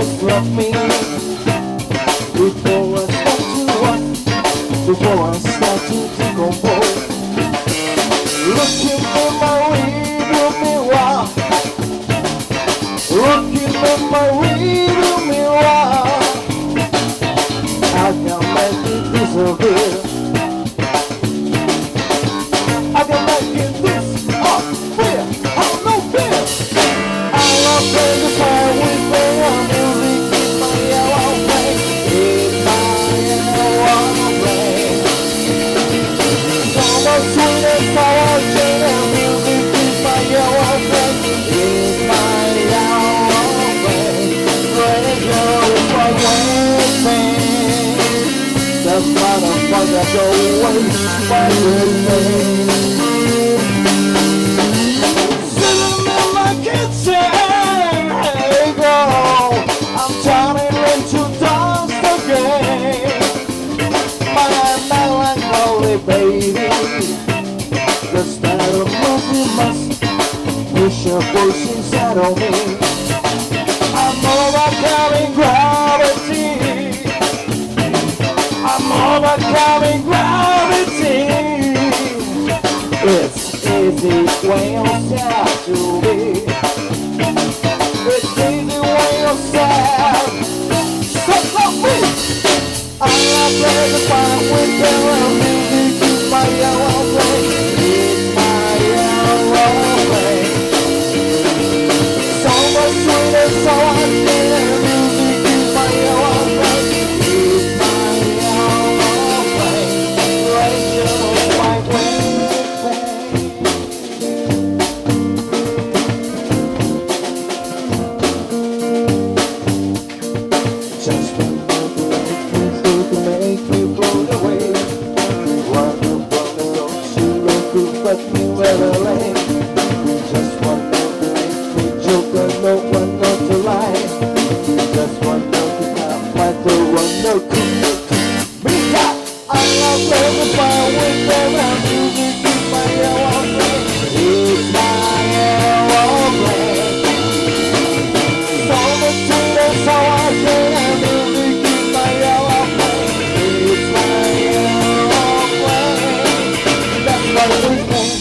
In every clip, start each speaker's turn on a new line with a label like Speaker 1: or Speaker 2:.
Speaker 1: just love me before I start to walk, before I start to decompose. Looking in my rearview mirror, looking in my rearview mirror, I can make it disappear. I can make it disappear. Oh no fear. I love the fire with the music in my aeroplane, in my aeroplane. So much sweet and sour chain and music in my aeroplane, in my aeroplane. Radio is my waiting. The motherfucker go waste my waiting. Sitting in my kitchen, hey girl, I'm turning into dust again. My melancholy baby, the style of movie must push your voice inside of me. I'm overcoming gravity. I'm overcoming gravity. It's easy when you're sad to be. It's easy when you're sad. So love me. I play the fire with the music in my aeroplane, in my aeroplane. So much sweet and so I feel the music in my aeroplane, in my aeroplane. Radio my way. Just one more to make me float away. One more from the ocean, look but me where I lay. Just one more to make me joke and no one not to lie. Just one more to have my door, one no cool. Mika, I love the fire with the music in my aeroplane. It's my aeroplane. So much sweet and so I can music in my aeroplane. It's my aeroplane. That's what we think.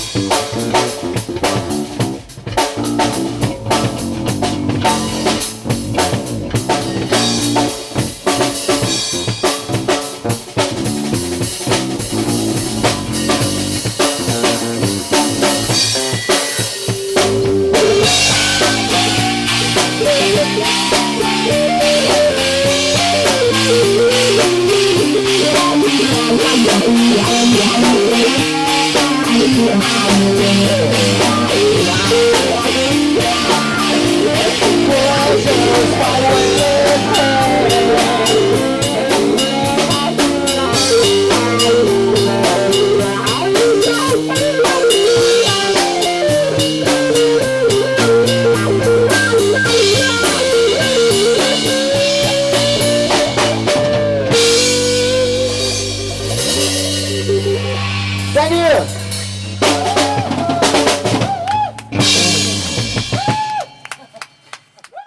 Speaker 1: Thank you.